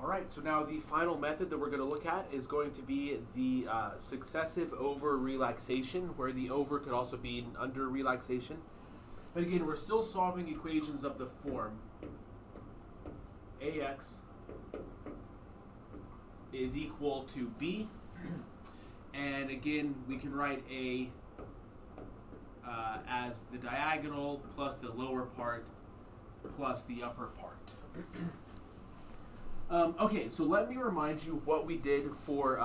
All right, so now the final method that we're going to look at is going to be the successive over relaxation, where the over could also be an under relaxation. But again, we're still solving equations of the form AX is equal to B. And again, we can write A as the diagonal plus the lower part plus the upper part. Okay, so let me remind you what we did for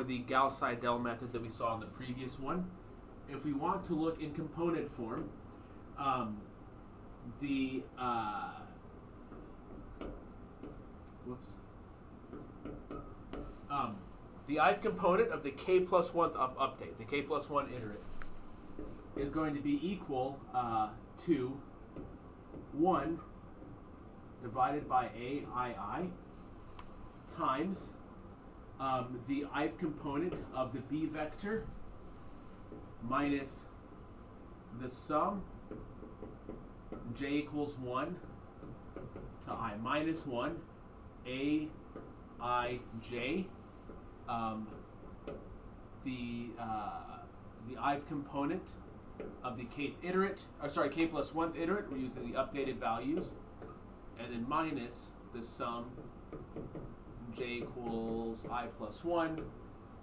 the Gauss-Seidel method that we saw in the previous one. If we want to look in component form, the ith component of the k plus 1th update, the k plus 1 iterate, is going to be equal to 1 divided by aii times the ith component of the b vector minus the sum j equals 1 to I minus 1 a I j, the ith component of the k plus 1th iterate, we're using the updated values, and then minus the sum j equals I plus 1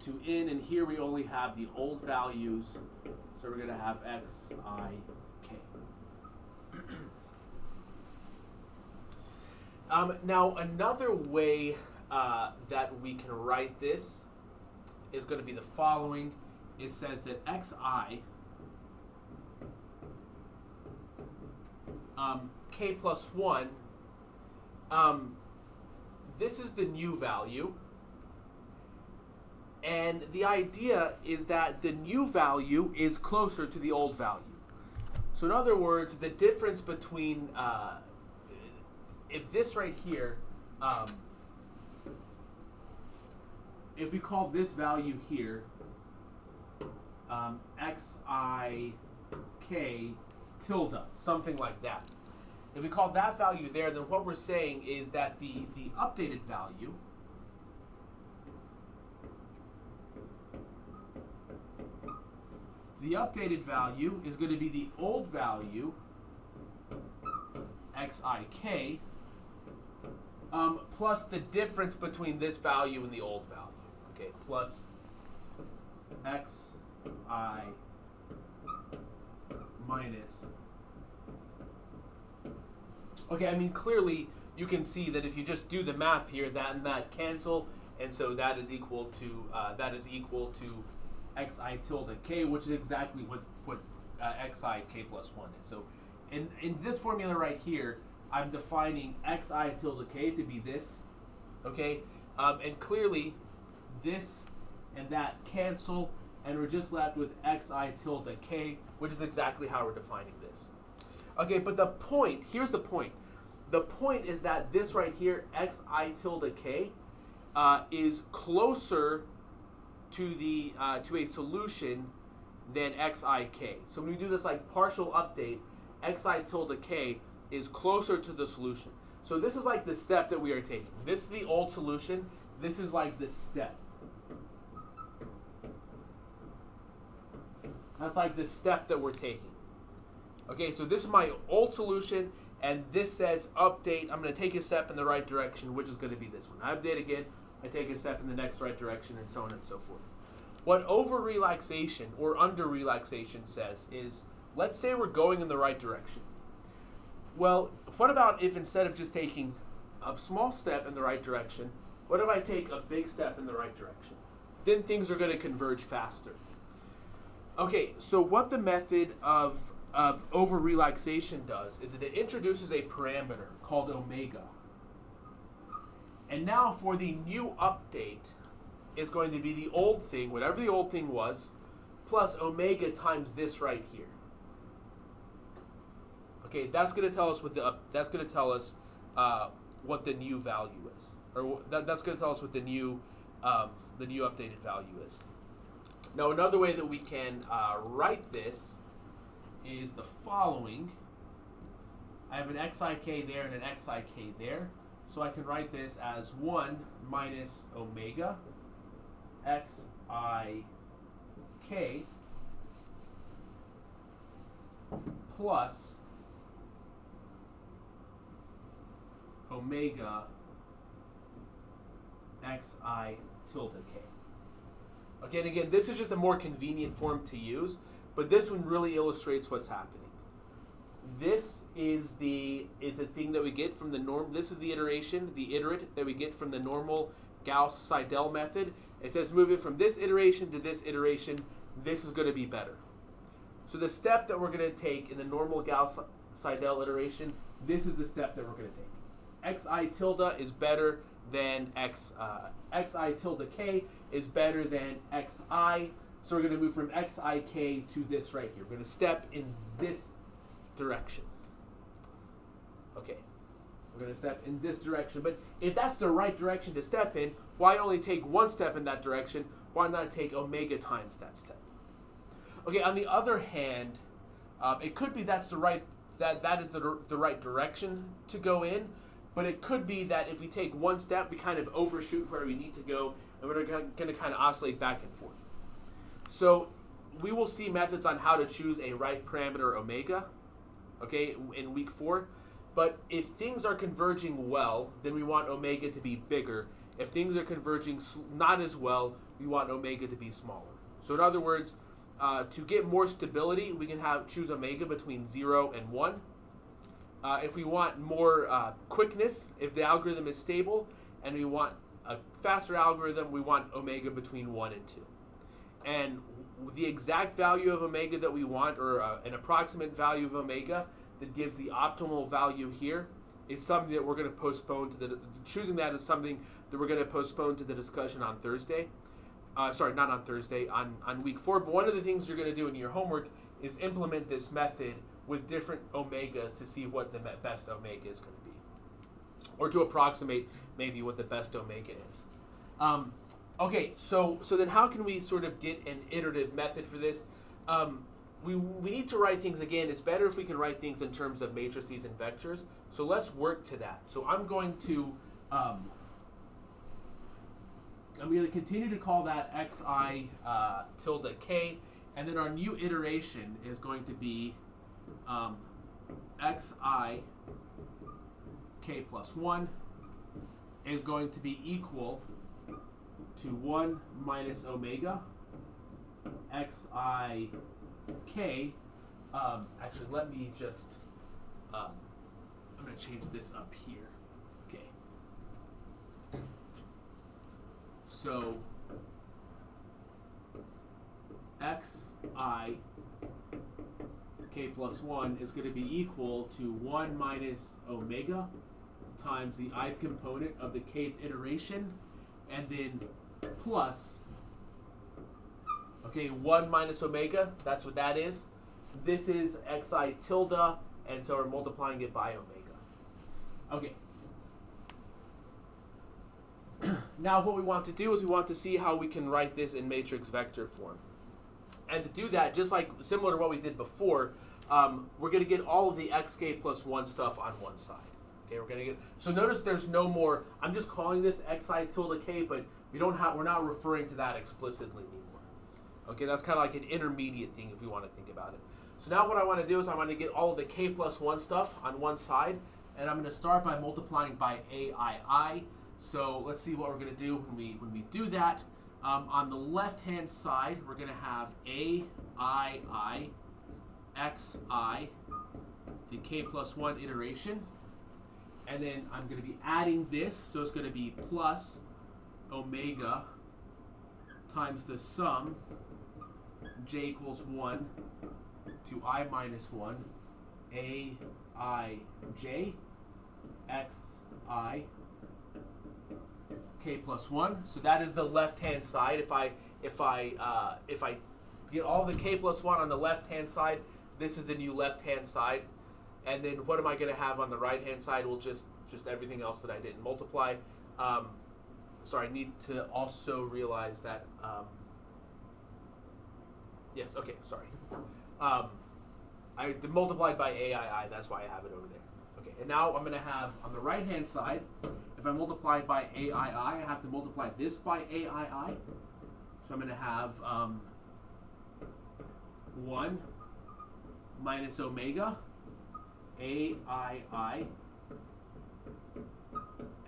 to n, and here we only have the old values, so we're going to have x, I, k. Now, another way that we can write this is going to be the following. It says that xi, k plus 1, this is the new value. And the idea is that the new value is closer to the old value. So in other words, the difference between, if this right here, if we call this value here xik tilde, something like that. If we call that value there, then what we're saying is that the updated value is going to be the old value xik plus the difference between this value and the old value. Okay, plus xi minus. Okay, I mean, clearly you can see that if you just do the math here, that and that cancel, and so that is equal to xi tilde k, which is exactly what xi k plus 1 is. So in this formula right here, I'm defining xi tilde k to be this, okay? And clearly this and that cancel, and we're just left with xi tilde k, which is exactly how we're defining this. Okay, but the point, here's the point. The point is that this right here, xi tilde k, is closer to a solution than xik. So when we do this like partial update, xi tilde k is closer to the solution. So this is like the step that we are taking. This is the old solution. This is like the step. That's like the step that we're taking. Okay, so this is my old solution, and this says update. I'm going to take a step in the right direction, which is going to be this one. I update again. I take a step in the next right direction, and so on and so forth. What over relaxation or under relaxation says is, let's say we're going in the right direction. Well, what about if instead of just taking a small step in the right direction, what if I take a big step in the right direction? Then things are going to converge faster. Okay, so what the method of over relaxation does is that it introduces a parameter called omega. And now for the new update, it's going to be the old thing, whatever the old thing was, plus omega times this right here. Okay, that's going to tell us what what the new value is, or that's going to tell us what the new updated value is. Now, another way that we can write this is the following. I have an xik there and an xik there. So I can write this as 1 minus omega xik plus omega xi tilde k. Okay, and again, this is just a more convenient form to use, but this one really illustrates what's happening. This is the thing that we get from the norm. This is the iteration, the iterate that we get from the normal Gauss-Seidel method. It says moving from this iteration to this iteration, this is going to be better. So the step that we're going to take in the normal Gauss-Seidel iteration, this is the step that we're going to take. Xi tilde is better than xi tilde k is better than xi. So we're going to move from xik to this right here. We're going to step in this direction. Okay, we're going to step in this direction. But if that's the right direction to step in, why only take one step in that direction? Why not take omega times that step? Okay, on the other hand, it could be that is the right direction to go in, but it could be that if we take one step, we kind of overshoot where we need to go, and we're going to kind of oscillate back and forth. So we will see methods on how to choose a right parameter omega, okay, in week 4. But if things are converging well, then we want omega to be bigger. If things are converging not as well, we want omega to be smaller. So in other words, to get more stability, we can choose omega between 0 and 1. If we want more quickness, if the algorithm is stable, and we want a faster algorithm, we want omega between 1 and 2. And the exact value of omega that we want, or an approximate value of omega that gives the optimal value here, is something that we're going to postpone to choosing that is something that we're going to postpone to the discussion on Thursday. Sorry, not on Thursday, on week 4. But one of the things you're going to do in your homework is implement this method with different omegas to see what the best omega is going to be, or to approximate maybe what the best omega is. Okay, so then how can we sort of get an iterative method for this? We need to write things again. It's better if we can write things in terms of matrices and vectors. So let's work to that. So I'm going to continue to call that xi tilde k, and then our new iteration is going to be xi k plus 1 is going to be equal to 1 minus omega xi k. Actually, let me just, I'm going to change this up here. Okay. So, xi k plus 1 is going to be equal to 1 minus omega times the ith component of the kth iteration, and then plus, okay, 1 minus omega, that's what that is. This is xi tilde, and so we're multiplying it by omega. Okay. Now what we want to do is we want to see how we can write this in matrix vector form. And to do that, just like similar to what we did before, we're going to get all of the xk plus 1 stuff on one side. Okay, we're going to get, so notice there's no more, I'm just calling this xi tilde k, but we're not referring to that explicitly anymore. Okay, that's kind of like an intermediate thing if we want to think about it. So now what I want to do is I want to get all of the k plus 1 stuff on one side, and I'm going to start by multiplying by aii. So let's see what we're going to do when we do that. On the left-hand side, we're going to have aii xi, the k plus 1 iteration. And then I'm going to be adding this, so it's going to be plus omega times the sum j equals 1 to I minus 1 a I j x I k plus 1. So that is the left-hand side. If I get all the k plus 1 on the left-hand side, this is the new left-hand side. And then what am I going to have on the right-hand side? Well, just everything else that I didn't multiply. Sorry, I need to also realize that. Yes, okay, sorry. I multiplied by aii, that's why I have it over there. Okay, and now I'm going to have on the right-hand side, if I multiply by AII, I have to multiply this by AII. So I'm going to have 1 minus omega AII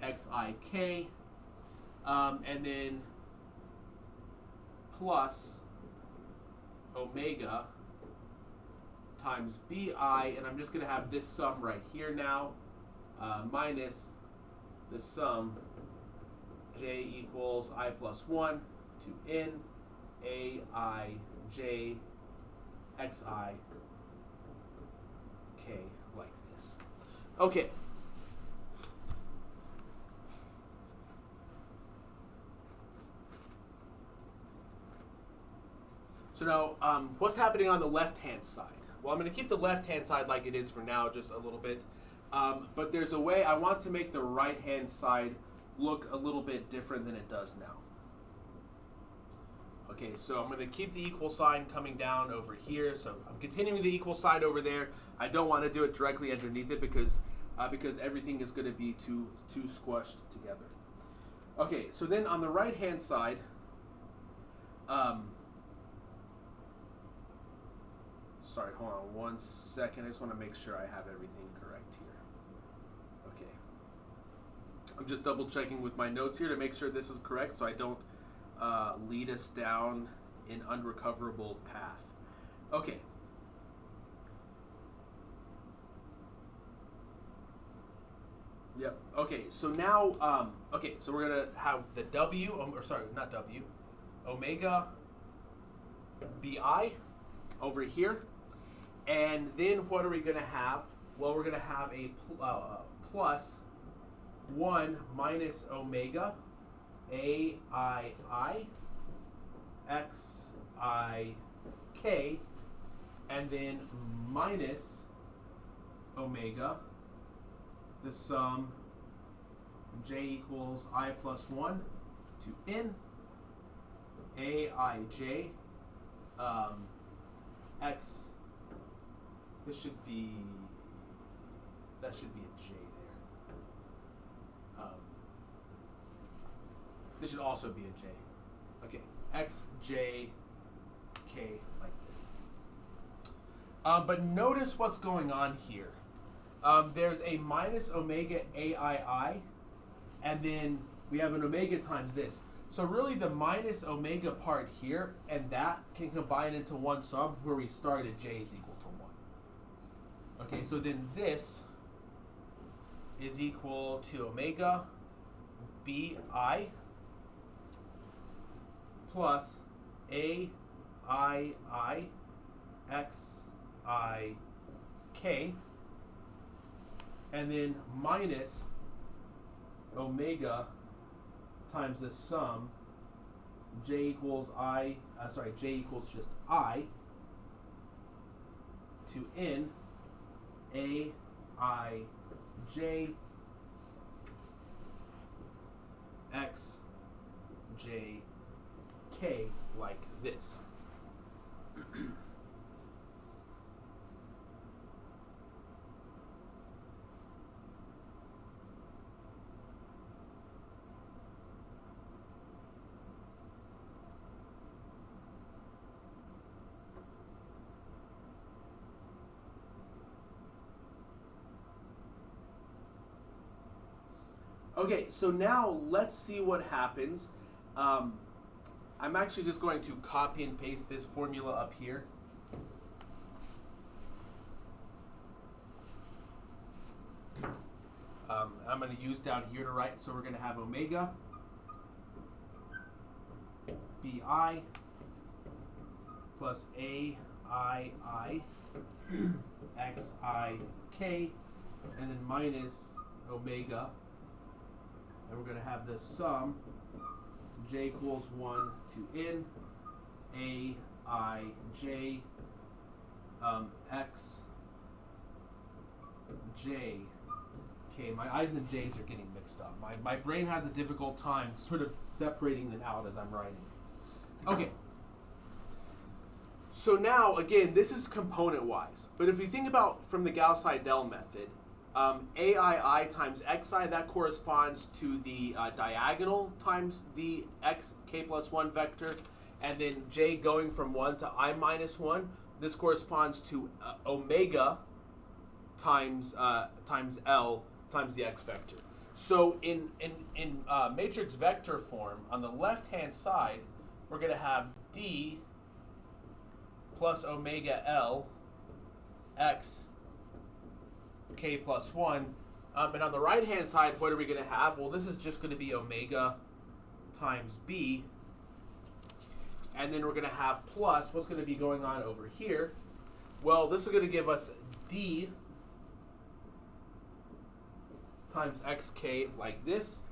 XIK, and then plus omega times BI, and I'm just going to have this sum right here now, minus the sum J equals I plus 1 to N AI J XI K, like this. Okay. So now, what's happening on the left-hand side? Well, I'm going to keep the left-hand side like it is for now, just a little bit. But there's a way I want to make the right-hand side look a little bit different than it does now. Okay, so I'm going to keep the equal sign coming down over here. So I'm continuing the equal sign over there. I don't want to do it directly underneath it because everything is going to be too squashed together. Okay, so then on the right-hand side, sorry, hold on 1 second. I just want to make sure I have everything correct here. Okay. I'm just double checking with my notes here to make sure this is correct so I don't lead us down an unrecoverable path. Okay. Yep. Okay, so now, okay, so we're going to have the omega BI over here. And then what are we going to have? Well, we're going to have a plus 1 minus omega AII XIK, and then minus omega, the sum J equals I plus 1 to N AIJ X. That should be a J there. This should also be a J. Okay, XJK, like this. But notice what's going on here. There's a minus omega AII, and then we have an omega times this. So really the minus omega part here and that can combine into one sum where we started J is equal to 1. Okay, so then this is equal to omega BI plus AII XIK, and then minus omega times the sum J equals just I to N AIJ XJK, like this. Okay, so now let's see what happens. I'm actually just going to copy and paste this formula up here. I'm going to use down here to write, so we're going to have omega BI plus AII XIK, and then minus omega. And we're going to have this sum J equals 1 to N AIJ XJK. My I's and J's are getting mixed up. My brain has a difficult time sort of separating them out as I'm writing. Okay. So now, again, this is component-wise. But if you think about from the Gauss-Seidel method, AII times XI, that corresponds to the diagonal times the xk plus 1 vector. And then j going from 1 to I minus 1, this corresponds to omega times L times the x vector. So in matrix vector form, on the left-hand side, we're going to have D plus omega L x k plus 1. And on the right-hand side, what are we going to have? Well, this is just going to be omega times B. And then we're going to have plus, what's going to be going on over here? Well, this is going to give us D times xk like this.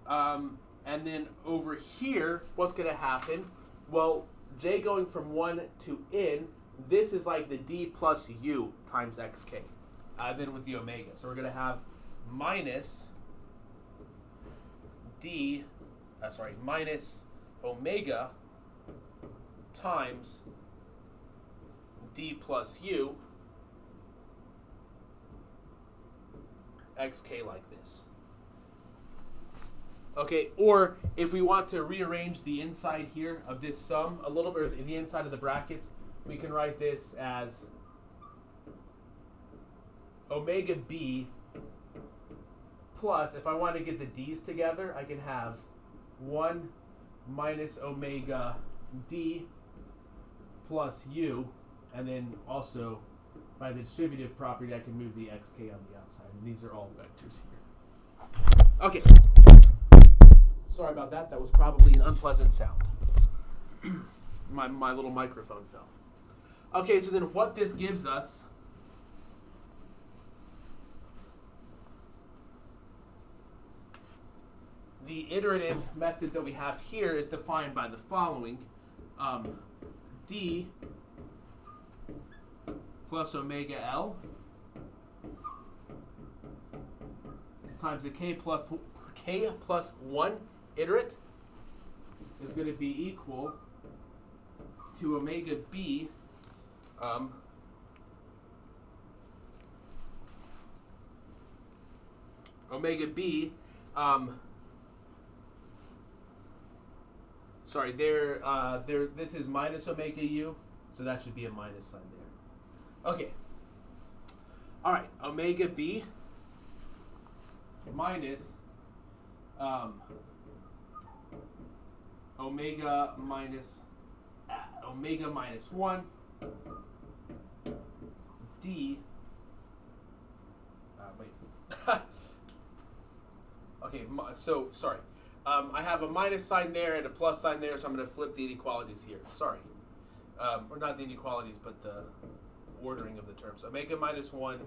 And then over here, what's going to happen? Well, j going from 1 to n, this is like the d plus u times xk, then with the omega. So we're going to have minus minus omega times d plus u xk like this. Okay, or if we want to rearrange the inside here of this sum a little bit, or the inside of the brackets, we can write this as omega b plus, if I want to get the d's together, I can have 1 minus omega d plus u, and then also by the distributive property, I can move the xk on the outside. And these are all vectors here. Okay. Sorry about that. That was probably an unpleasant sound. My little microphone fell. Okay, so then what this gives us the iterative method that we have here is defined by the following. D plus omega L times the k plus 1 iterate is going to be equal to omega b sorry, this is minus omega u, so that should be a minus sign there. Okay. All right, omega b minus omega minus 1 d wait okay, so sorry, I have a minus sign there and a plus sign there, so I'm going to flip the inequalities here. Sorry, or not the inequalities, but the ordering of the terms. Omega minus 1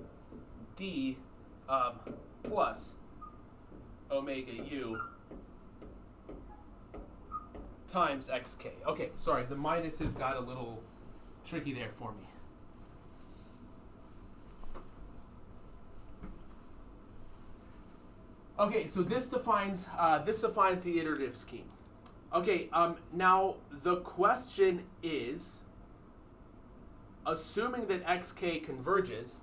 d plus omega u times xk. Okay, sorry, the minuses got a little tricky there for me. Okay, so this defines the iterative scheme. Okay, now the question is, assuming that xk converges,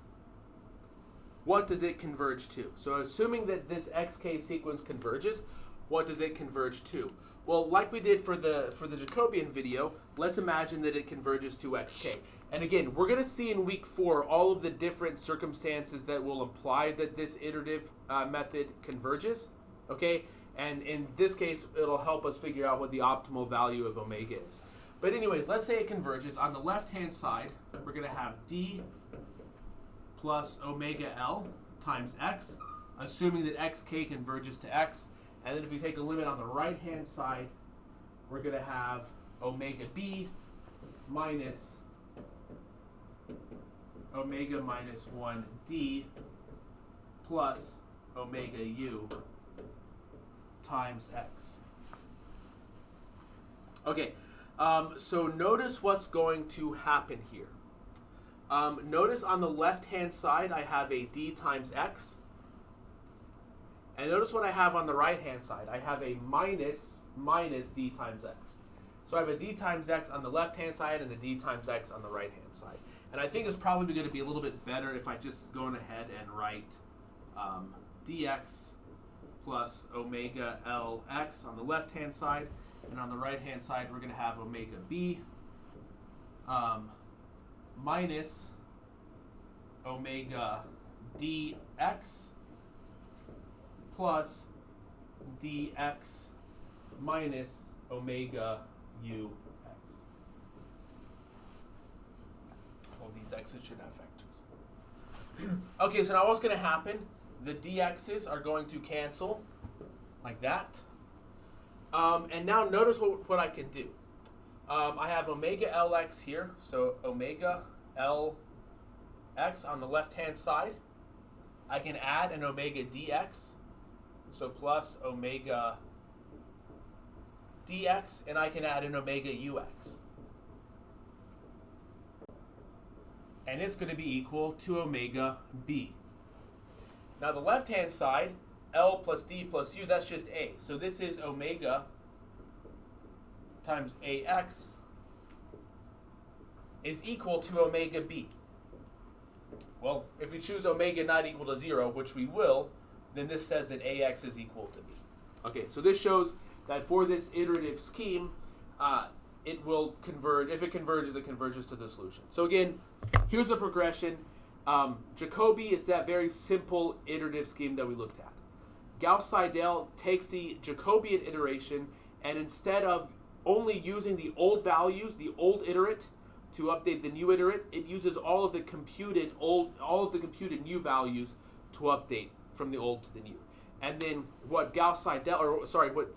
what does it converge to? So assuming that this xk sequence converges, what does it converge to? Well, like we did for the Jacobian video, let's imagine that it converges to xk. And again, we're going to see in week 4 all of the different circumstances that will imply that this iterative method converges. Okay, and in this case, it'll help us figure out what the optimal value of omega is. But anyways, let's say it converges. On the left-hand side, we're going to have d plus omega L times x, assuming that xk converges to x. And then if we take a limit on the right-hand side, we're going to have omega b minus omega minus 1 d plus omega u times x. Okay, so notice what's going to happen here. Notice on the left-hand side, I have a d times x. And notice what I have on the right-hand side. I have a minus d times x. So I have a d times x on the left-hand side and a d times x on the right-hand side. And I think it's probably going to be a little bit better if I just go on ahead and write dx plus omega Lx on the left-hand side. And on the right-hand side, we're going to have omega b minus omega dx plus dx minus omega ux. All these x's should have vectors. Okay, so now what's going to happen? The dx's are going to cancel like that. And now notice what I can do. I have omega Lx here, so omega Lx on the left-hand side. I can add an omega dx, so plus omega dx, and I can add an omega ux. And it's going to be equal to omega b. Now the left-hand side, L plus D plus U, that's just A. So this is omega times AX is equal to omega B. Well, if we choose omega not equal to 0, which we will, then this says that AX is equal to B. Okay, so this shows that for this iterative scheme, it will converge. If it converges, it converges to the solution. So again, here's the progression. Jacobi is that very simple iterative scheme that we looked at. Gauss-Seidel takes the Jacobian iteration, and instead of only using the old values, the old iterate, to update the new iterate, it uses all of the computed new values to update from the old to the new. And then what what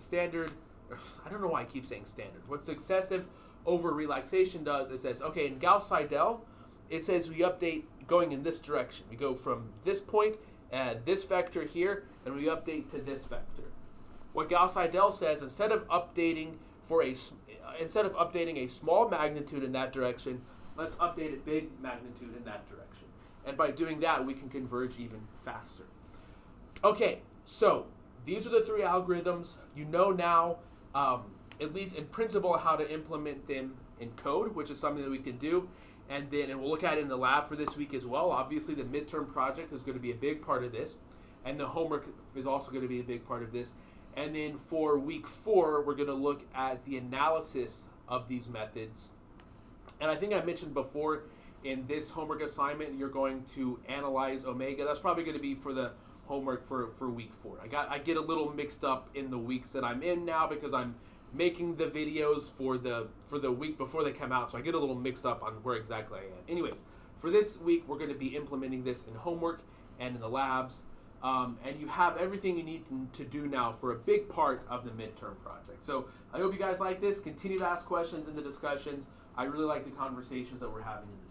standard, I don't know why I keep saying standard. What successive over relaxation does is says, okay, in Gauss-Seidel, it says we update going in this direction. We go from this point, add this vector here, and we update to this vector. What Gauss-Seidel says, instead of updating a small magnitude in that direction, let's update a big magnitude in that direction. And by doing that, we can converge even faster. Okay, so these are the three algorithms. You know now, at least in principle, how to implement them in code, which is something that we can do. And we'll look at it in the lab for this week as well. Obviously, the midterm project is going to be a big part of this. And the homework is also going to be a big part of this. And then for week 4, we're going to look at the analysis of these methods. And I think I mentioned before, in this homework assignment, you're going to analyze omega. That's probably going to be for the homework for week 4. I get a little mixed up in the weeks that I'm in now because I'm making the videos for the week before they come out, so I get a little mixed up on where exactly I am. Anyways, for this week, we're going to be implementing this in homework and in the labs. And you have everything you need to do now for a big part of the midterm project. So I hope you guys like this. Continue to ask questions in the discussions. I really like the conversations that we're having in the